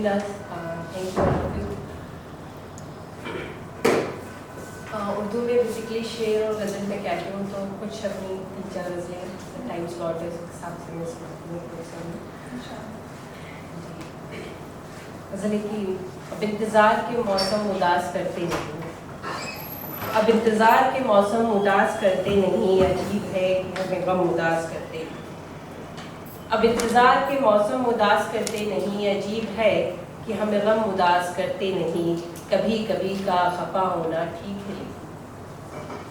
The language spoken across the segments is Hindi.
Vilas, thank you all of you. Urdu में बेसिकली शेर और गज़ल में कहती हूँ तो कुछ अपनी 3-4 गज़लें टाइम स्लॉट है उस हिसाब से मैं सुनाती हूँ। गज़ल की अब इंतज़ार के मौसम उदास करते नहीं, अब इंतज़ार के मौसम उदास करते नहीं, अजीब है कि हमें गम उदास करते। अब इंतज़ार के मौसम उदास करते नहीं, अजीब है कि हमें गम उदास करते नहीं। कभी कभी का खफा होना ठीक है,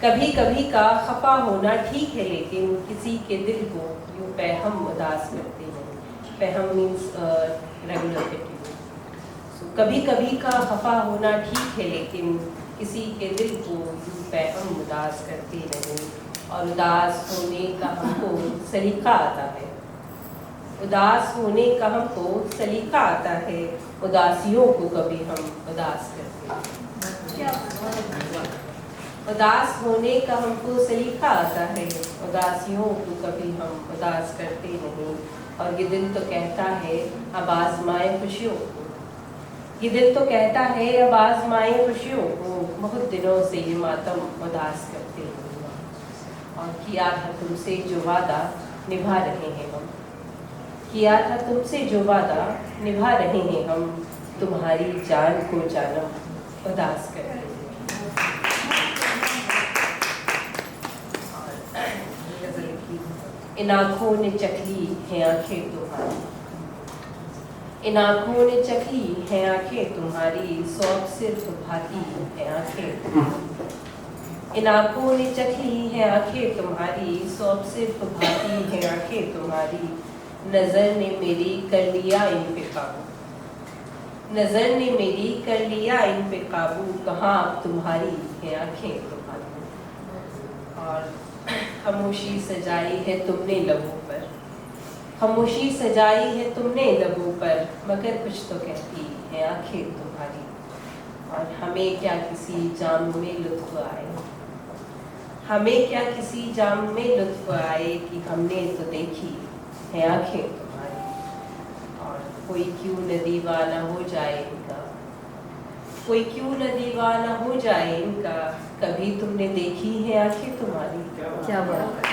कभी कभी का खफा होना ठीक है, लेकिन किसी के दिल को यूँ पैहम उदास करते नहीं। पैहम मीन्स रेगुलर फिटिंग। कभी कभी का खफा होना ठीक है, लेकिन किसी के दिल को यूँ पैहम उदास करते नहीं। और उदास होने का हमको सलीका आता है, उदास होने का हमको सलीका आता है, उदासियों को कभी हम उदास करते हैं। उदास होने का हमको सलीका आता है, उदासियों को कभी हम उदास करते नहीं। और ये दिल तो कहता है अब आज़माए खुशियों को, ये दिल तो कहता है अब आज़माए खुशियों को, बहुत दिनों से ये मातम उदास करते हैं। और किया था तुमसे जो वादा निभा रहे हैं हम, किया था तुमसे जो वादा निभा रहे हैं हम, तुम्हारी जान को जानम उदास करते हैं। इन आँखों ने चखली हैं आँखें तुम्हारी, इन आँखों ने चखली हैं आँखें तुम्हारी, सौख सिर्फ भाती हैं आँखें। इन आँखों ने चखली हैं आँखें तुम्हारी, सौख सिर्फ भाती हैं आँखें तुम्हारी। नज़र ने मेरी कर लिया इन पे काबू, नज़र ने मेरी कर लिया इन पे काबू, कहाँ अब तुम्हारी हैं आँखें तुम्हारी। और खामोशी सजाई है तुमने लबों पर, खामोशी सजाई है तुमने लबों पर, मगर कुछ तो कहती है आँखें तुम्हारी। और हमें क्या किसी जाम में लुत्फ़ आए, हमें क्या किसी जाम में लुत्फ़ आए, कि हमने तो देखी है आँखें तुम्हारी। और कोई क्यों न दीवाना हो जाए इनका, कोई क्यों न दीवाना हो जाए इनका, कभी तुमने देखी है आँखें तुम्हारी। क्या बात है।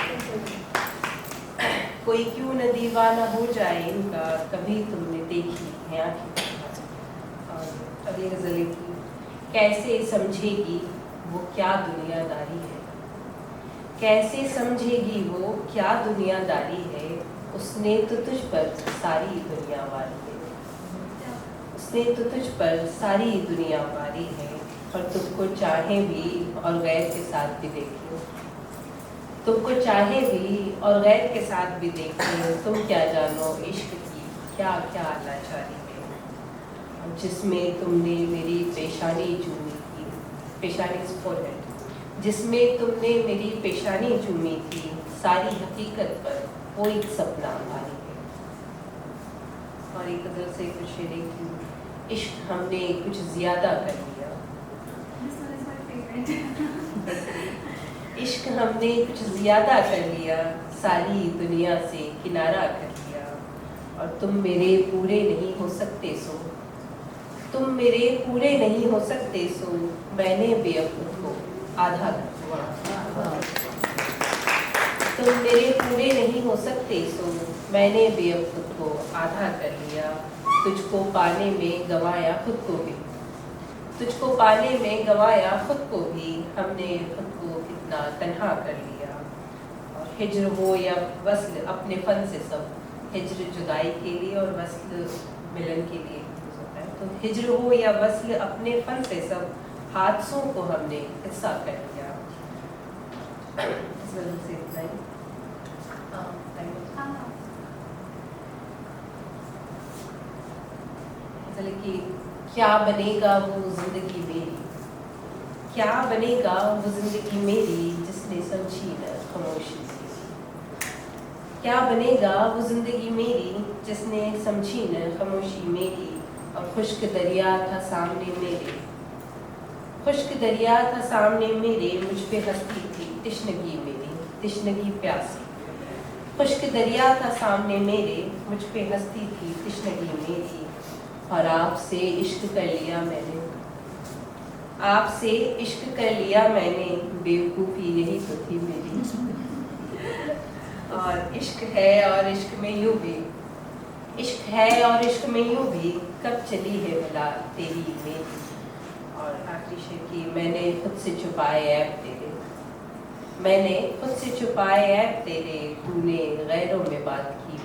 कोई क्यों न दीवाना हो जाए इनका, कभी तुमने देखी है आँखें तुम्हारी। और अगली गज़ल की कैसे समझेगी वो क्या दुनियादारी है, कैसे समझेगी वो क्या दुनियादारी है, उसने तो तुझ पर सारी दुनिया वारी है, उसने तो तुझ पर सारी दुनिया वारी है। और तुमको चाहे भी और गैर के साथ भी देखे, तुमको चाहे भी और गैर के साथ भी देखे, तुम क्या जानो इश्क की क्या क्या लाचारी है। जिसमें तुमने मेरी पेशानी चूमी थी, पेशानी फोरहेड, जिसमें तुमने मेरी पेशानी चूमी थी, सारी हकीकत पर वो एक सपना भारी है। और एक गज़ल से कुछ शेर की, इश्क हमने कुछ ज़्यादा कर लिया, इश्क हमने कुछ ज़्यादा कर लिया, सारी दुनिया से किनारा कर लिया। और तुम मेरे पूरे नहीं हो सकते सो, तुम मेरे पूरे नहीं हो सकते सो, मैंने बेवकूफ़ को आधा कर दिया। तुम मेरे पूरे नहीं हो सकते सो, मैंने बेवकूफ़ को आधा कर लिया। तुझको पाने में गंवाया खुद को भी, तुझको पाने में गंवाया खुद को भी, हमने खुद को कितना तन्हा कर लिया। और हिज्र हो या वस्ल अपने फन से सब, हिज्र जुदाई के लिए और वस्ल मिलन के लिए होता है। तो हिज्र हो या वस्ल अपने फन से सब, हादसों को हमने हिस्सा कर लिया। से इतना ही। कि क्या बनेगा वो जिंदगी मेरी, क्या बनेगा वो जिंदगी मेरी, जिसने समझी न खामोशी मेरी। क्या बनेगा वो जिंदगी मेरी, जिसने समझी न खामोशी मेरी। और खुश्क दरिया था सामने मेरे, खुश्क दरिया था सामने मेरे, मुझ पे हंसती थी तिश्नगी मेरी, तिश्नगी प्यासी। खुश्क दरिया था सामने मेरे, मुझ पे हंसती थी तिश्नगी मेरी। और आपसे इश्क कर लिया मैंने, आपसे इश्क कर लिया मैंने, बेवकूफ़ी यही तो थी मेरी। और इश्क है और इश्क में यूं भी, इश्क है और इश्क में यूं भी, कब चली है भला तेरी मेरी। और आखिरी शेर की, मैंने खुद से छुपाए ऐब तेरे, मैंने खुद से छुपाए ऐब तेरे, तूने गैरों में बात की